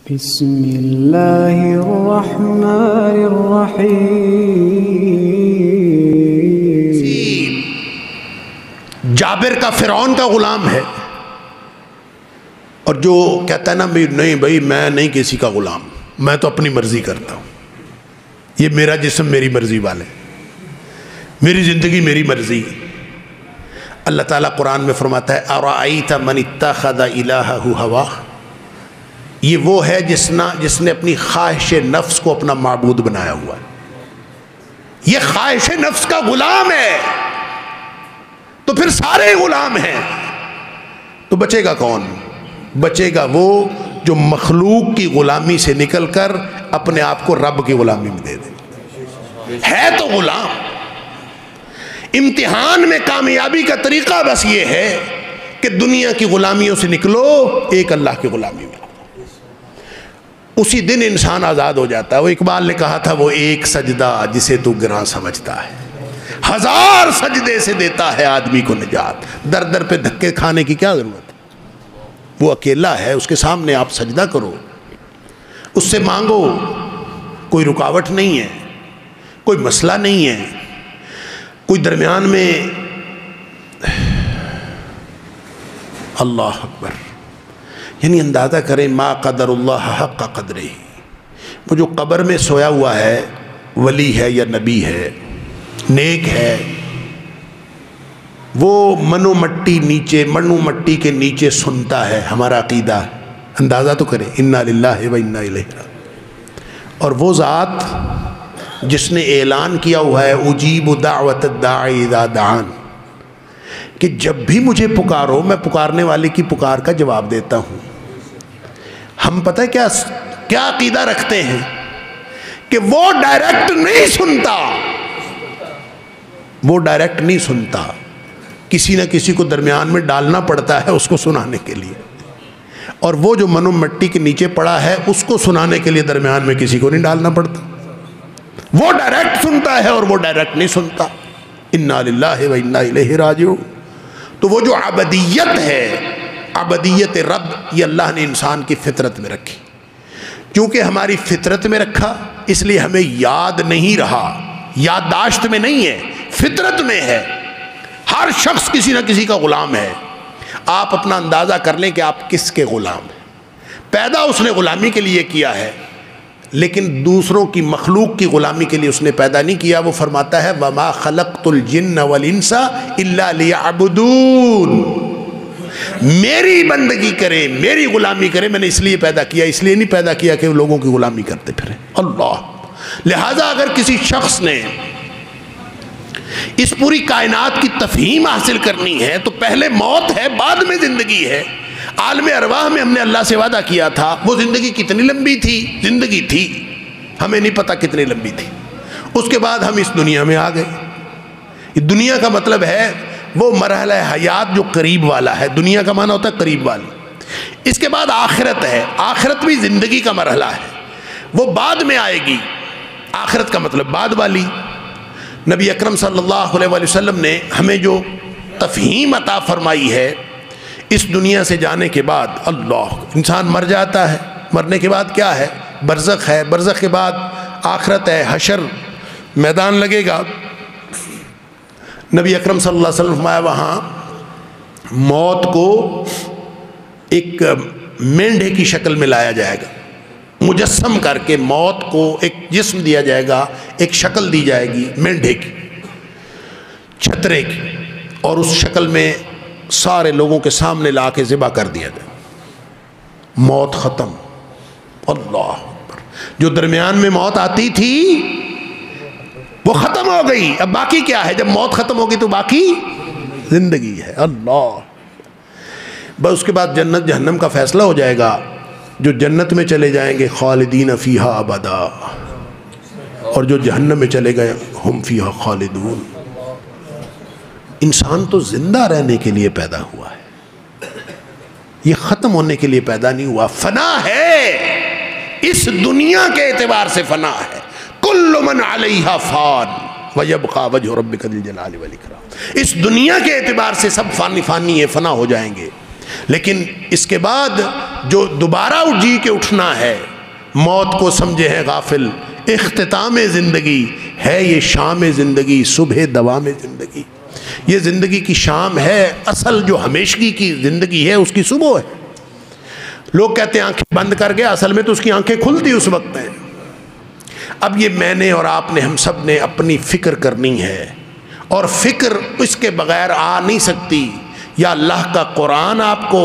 بسم اللہ الرحمن الرحیم۔ جابر کا فرعون کا غلام ہے، اور جو کہتا ہے نا نہیں بھائی میں نہیں کسی کا غلام، میں تو اپنی مرضی کرتا ہوں، یہ میرا جسم میری مرضی والے، میری زندگی میری مرضی۔ اللہ تعالیٰ قرآن میں فرماتا ہے ارأیت من اتخذ الہہ ہواہ، یہ وہ ہے جس نے اپنی خواہش نفس کو اپنا معبود بنایا ہوا ہے، یہ خواہش نفس کا غلام ہے، تو پھر سارے غلام ہیں، تو بچے گا کون؟ بچے گا وہ جو مخلوق کی غلامی سے نکل کر اپنے آپ کو رب کی غلامی میں دے دے، ہے تو غلام۔ امتحان میں کامیابی کا طریقہ بس یہ ہے کہ دنیا کی غلامیوں سے نکلو، ایک اللہ کی غلامی میں، اسی دن انسان آزاد ہو جاتا ہے۔ وہ اقبال نے کہا تھا وہ ایک سجدہ جسے تو گراں سمجھتا ہے، ہزار سجدے سے دیتا ہے آدمی کو نجات، در در پہ دھکے کھانے کی کیا ضرورت ہے؟ وہ اکیلا ہے، اس کے سامنے آپ سجدہ کرو، اس سے مانگو، کوئی رکاوٹ نہیں ہے، کوئی مسئلہ نہیں ہے، کوئی درمیان میں۔ اللہ اکبر، یعنی اندازہ کریں ما قدر اللہ حق قدرہ، وہ جو قبر میں سویا ہوا ہے ولی ہے یا نبی ہے، نیک ہے، وہ منو مٹی کے نیچے سنتا ہے ہمارا عقیدہ، اندازہ تو کریں، انا للہ و انا الیہ راجعون۔ اور وہ ذات جس نے اعلان کیا ہوا ہے اجیب دعوت الداعی اذا دعان، کہ جب بھی مجھے پکارو میں پکارنے والے کی پکار کا جواب دیتا ہوں۔ ہم پتہ ہے کیا عقیدہ رکھتے ہیں کہ وہ ڈائریکٹ نہیں سنتا، کسی نہ کسی کو درمیان میں ڈالنا پڑتا ہے اس کو سنانے کے لیے، اور وہ جو منو مٹی کے نیچے پڑا ہے اس کو سنانے کے لیے درمیان میں کسی کو نہیں ڈالنا پڑتا، وہ ڈائریکٹ سنتا ہے اور وہ ڈائریکٹ نہیں سنتا۔ انا للہ و انا الیہ راجعون۔ تو وہ جو عبدیت ہے، عبدیت رب، یہ اللہ نے انسان کی فطرت میں رکھی، کیونکہ ہماری فطرت میں رکھا اس لیے ہمیں یاد نہیں رہا، یادداشت میں نہیں ہے، فطرت میں ہے۔ ہر شخص کسی نہ کسی کا غلام ہے۔ آپ اپنا اندازہ کر لیں کہ آپ کس کے غلام ہیں۔ پیدا اس نے غلامی کے لیے کیا ہے، لیکن دوسروں کی مخلوق کی غلامی کے لیے اس نے پیدا نہیں کیا۔ وہ فرماتا ہے وَمَا خَلَقْتُ الْجِنَّ وَالْإِنسَ إِلَّا لِيَعْبُدُونَ، میری بندگی کرے، میری غلامی کرے، میں نے اس لیے پیدا کیا، اس لیے نہیں پیدا کیا کہ وہ لوگوں کی غلامی کرتے پھریں۔ اللہ، لہٰذا اگر کسی شخص نے اس پوری کائنات کی تفہیم حاصل کرنی ہے تو پہلے موت ہے، بعد میں زندگی ہے۔ عالم ارواح میں ہم نے اللہ سے وعدہ کیا تھا، وہ زندگی کتنی لمبی تھی؟ زندگی تھی، ہمیں نہیں پتہ کتنی لمبی تھی۔ اس کے بعد ہم اس دنیا میں آ گئے۔ دنیا کا مطلب ہے وہ مرحلہ حیات جو قریب والا ہے، دنیا کا معنی ہوتا ہے قریب والی۔ اس کے بعد آخرت ہے، آخرت بھی زندگی کا مرحلہ ہے، وہ بعد میں آئے گی۔ آخرت کا مطلب بعد والی۔ نبی اکرم صلی اللہ علیہ وسلم نے ہمیں جو تفہیم عطا فرمائی ہے اس دنیا سے جانے کے بعد، اللہ، انسان مر جاتا ہے، مرنے کے بعد کیا ہے؟ برزخ ہے، برزخ کے بعد آخرت ہے، حشر، میدان لگے گا۔ نبی اکرم صلی اللہ علیہ وسلم فرمایا وہاں موت کو ایک مینڈھے کی شکل میں لایا جائے گا، مجسم کر کے موت کو ایک جسم دیا جائے گا، ایک شکل دی جائے گی مینڈھے کی، چھترے کی، اور اس شکل میں سارے لوگوں کے سامنے لا کے ذبح کر دیا جائے، موت ختم۔ اللہ اکبر، جو درمیان میں موت آتی تھی وہ ختم ہو گئی، اب باقی کیا ہے؟ جب موت ختم ہوگی تو باقی زندگی ہے۔ اللہ، بس اس کے بعد جنت جہنم کا فیصلہ ہو جائے گا۔ جو جنت میں چلے جائیں گے خالدین فیہا ابدا، اور جو جہنم میں چلے گئے ہم فیہا خالدون۔ انسان تو زندہ رہنے کے لیے پیدا ہوا ہے، یہ ختم ہونے کے لیے پیدا نہیں ہوا۔ فنا ہے، اس دنیا کے اعتبار سے فنا ہے۔ کل من علیہا فان وَيَبْقَى وَجْهُ رَبِّكَ ذِو الْجَلَالِ وَالْإِكْرَامِ، اس دنیا کے اعتبار سے سب فانی ہے، فنا ہو جائیں گے، لیکن اس کے بعد جو دوبارہ جی کے اٹھنا ہے، موت کو سمجھے ہیں غافل، اختتام زندگی ہے یہ شام زندگی، صبح دوام زندگی. یہ زندگی کی شام ہے، اصل جو ہمیشگی کی زندگی ہے اس کی صبح ہے. لوگ کہتے ہیں آنکھیں بند کر گیا، اصل میں تو اس کی آنکھیں کھلتی اس وقت ہیں. اب یہ میں نے اور آپ نے، ہم سب نے اپنی فکر کرنی ہے، اور فکر اس کے بغیر آ نہیں سکتی. یا اللہ کا قرآن آپ کو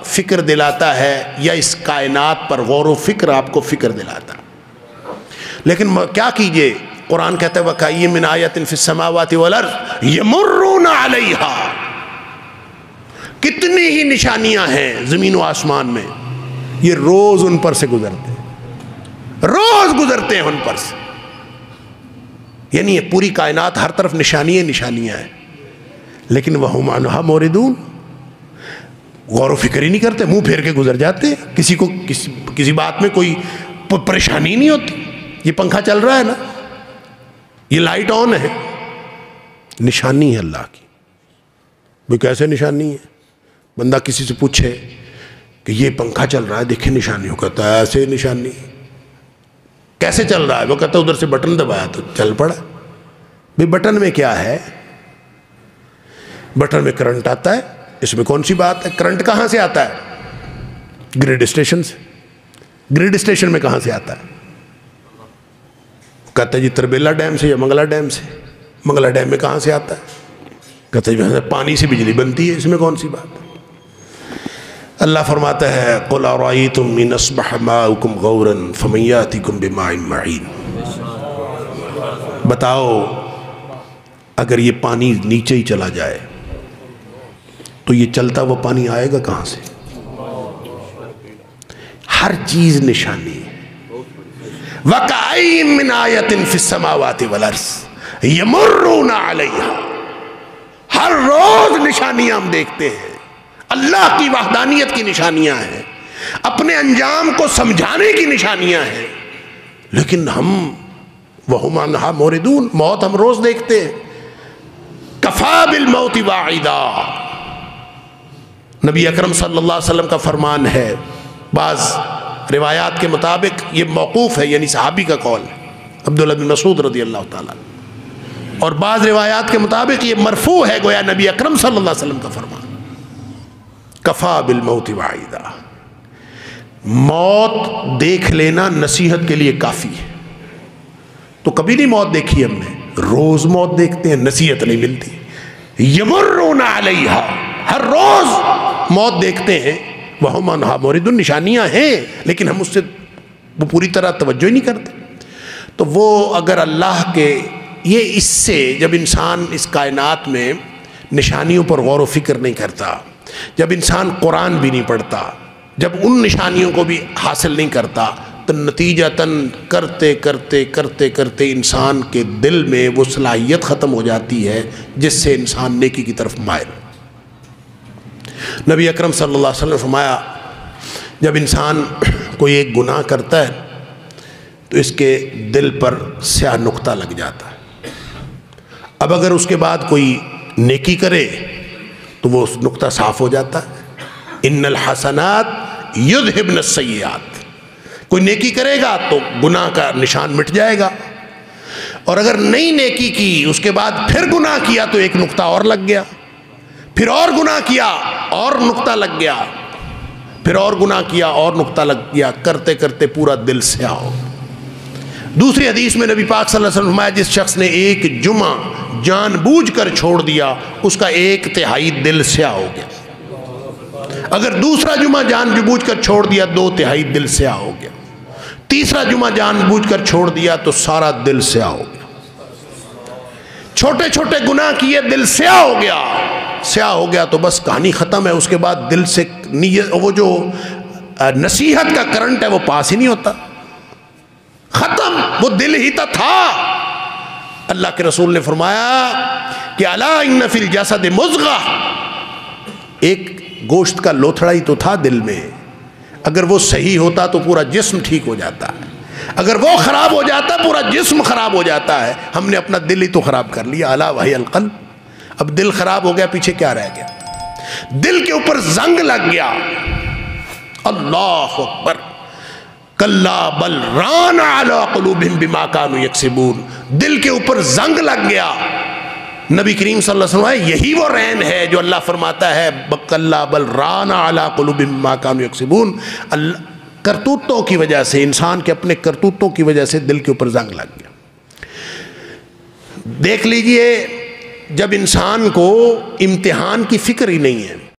فکر دلاتا ہے، یا اس کائنات پر غور و فکر آپ کو فکر دلاتا. لیکن کیا کیجئے، قرآن کہتا ہے وَكَأَيٍّ مِّنْ آیَةٍ فِي السَّمَاوَاتِ وَالْأَرْضِ يَمُرُّونَ عَلَيْهَا. کتنی ہی نشانیاں ہیں زمین و آسمان میں، یہ روز ان پر سے گزرتے ہیں، روز گزرتے ہیں ان پر سے. یعنی یہ پوری کائنات ہر طرف نشانیاں نشانیاں ہیں، لیکن وَهُمْ عَنْهَا مُعْرِضُونَ. غور و فکر ہی نہیں کرتے، منہ پھیر کے گزر جاتے ہیں. کسی کو کسی بات میں کوئی پریشانی نہیں ہوتی. یہ پنکھا چل رہا ہے نا، یہ لائٹ آن ہے، نشانی ہے اللہ کی. وہ کیسے نشانی ہے؟ بندہ کسی سے پوچھے کہ یہ پنکھا چل رہا ہے دیکھیں نشانی ہو، کہتا ہے ایسے نشانی. کیسے چل رہا ہے؟ وہ کہتا ہے ادھر سے بٹن دبایا تو چل پڑا. بھئی بٹن میں کیا ہے؟ بٹن میں کرنٹ آتا ہے، اس میں کون سی بات ہے؟ کرنٹ کہاں سے آتا ہے؟ گریڈ اسٹیشن سے. گریڈ اسٹیشن میں کہاں سے آتا ہے؟ کہتا ہے جی تربیلا ڈیم سے یا منگلا ڈیم سے. منگلا ڈیم میں کہاں سے آتا ہے؟ کہتا ہے جی پانی سے بجلی بنتی ہے، اس میں کون سی بات ہے؟ اللہ فرماتا ہے قُلْ أَرَأَيْتُمْ إِنْ أَصْبَحَ مَاؤُكُمْ غَوْرًا فَمَنْ يَأْتِكُمْ بِمَاءٍ مَعِينٍ. بتاؤ اگر یہ پانی نیچے ہی چلا جائے تو یہ چلتا وہ پانی آئے گا کہاں سے؟ ہر چیز نشانی ہے. وَكَأَيٍّ مِّنْ آیَةٍ فِي السَّمَاوَاتِ وَالْأَرْضِ يَمُرُّونَ عَلَيْهَا. ہر روز نشانیاں ہم دیکھتے ہیں، اللہ کی وحدانیت کی نشانیاں ہیں، اپنے انجام کو سمجھانے کی نشانیاں ہیں. لیکن ہم وَهُمْ عَنْهَا مُعْرِضُونَ، موت ہم روز دیکھتے ہیں. كَفَى بِالْمَوْتِ وَاعِدًا. نبی اکرم صلی اللہ علیہ وسلم کا فرمان ہے. بعض روایات کے مطابق یہ موقوف ہے، یعنی صحابی کا قول ہے عبداللہ بن مسعود رضی اللہ تعالیٰ، اور بعض روایات کے مطابق یہ مرفوع ہے، گویا نبی اکرم صلی اللہ علیہ وسلم کا فرمان. کفا بالموت وعیدا. موت دیکھ لینا نصیحت کے لیے کافی ہے. تو کبھی نہیں موت دیکھی ہم نے، روز موت دیکھتے ہیں، نصیحت نہیں ملتی. یمرون علیہا، ہر روز موت دیکھتے ہیں. وہم عنہا معرضون، نشانیاں ہیں لیکن ہم اس سے وہ پوری طرح توجہ ہی نہیں کرتے. تو وہ اگر اللہ کے یہ اس سے جب انسان اس کائنات میں نشانیوں پر غور و فکر نہیں کرتا، جب انسان قرآن بھی نہیں پڑھتا، جب ان نشانیوں کو بھی حاصل نہیں کرتا، تو نتیجتاً کرتے کرتے کرتے کرتے انسان کے دل میں وہ صلاحیت ختم ہو جاتی ہے جس سے انسان نیکی کی طرف مائل. نبی اکرم صلی اللہ علیہ وسلم نے فرمایا جب انسان کوئی ایک گناہ کرتا ہے تو اس کے دل پر سیاہ نقطہ لگ جاتا ہے. اب اگر اس کے بعد کوئی نیکی کرے تو وہ نقطہ صاف ہو جاتا ہے. ان الحسنات یذہبن السیئات. کوئی نیکی کرے گا تو گناہ کا نشان مٹ جائے گا، اور اگر نئی نیکی کی اس کے بعد پھر گناہ کیا تو ایک نقطہ اور لگ گیا، پھر اور گناہ کیا اور نقطہ لگ گیا، پھر اور گناہ کیا اور نقطہ لگ گیا، کرتے کرتے پورا دل سیاہ ہو. دوسری حدیث میں نبی پاک صلی اللہ علیہ وسلم فرمایا جس شخص نے ایک جمعہ جان بوجھ کر چھوڑ دیا اس کا 1/3 دل سیاہ ہو گیا. اگر دوسرا جمعہ جان بوجھ کر چھوڑ دیا 2/3 دل سیاہ ہو گیا. تیسرا جمعہ جان بوجھ کر چھوڑ دیا تو سارا دل سیاہ ہو گیا. چھوٹے چھوٹے گناہ کیے دل سیاہ ہو گیا. سیاہ ہو گیا تو بس کہانی ختم ہے. اس کے بعد دل سے وہ جو نصیحت کا کرنٹ ہے وہ پاس ہی نہیں ہوتا، ختم. وہ دل ہی تھا. اللہ کے رسول نے فرمایا کہ الا ان فی الجسد مضغہ، ایک گوشت کا لوتھڑا ہی تو تھا دل میں، اگر وہ صحیح ہوتا تو پورا جسم ٹھیک ہو جاتا ہے، اگر وہ خراب ہو جاتا پورا جسم خراب ہو جاتا ہے. ہم نے اپنا دل ہی تو خراب کر لیا. الا وہی القلب. اب دل خراب ہو گیا، پیچھے کیا رہ گیا؟ دل کے اوپر زنگ لگ گیا. اللہ اکبر. کلا بل ران علی قلوبہم بما کانوا یکسبون. دل کے اوپر زنگ لگ گیا. نبی کریم صلی اللہ علیہ وسلم یہی وہ رین ہے جو اللہ فرماتا ہے کلا بل ران علی قلوبہم بما کانوا یکسبون. کرتوتوں کی وجہ سے, انسان کے اپنے کرتوتوں کی وجہ سے دل کے اوپر زنگ لگ گیا. دیکھ لیجئے جب انسان کو امتحان کی فکر ہی نہیں ہے,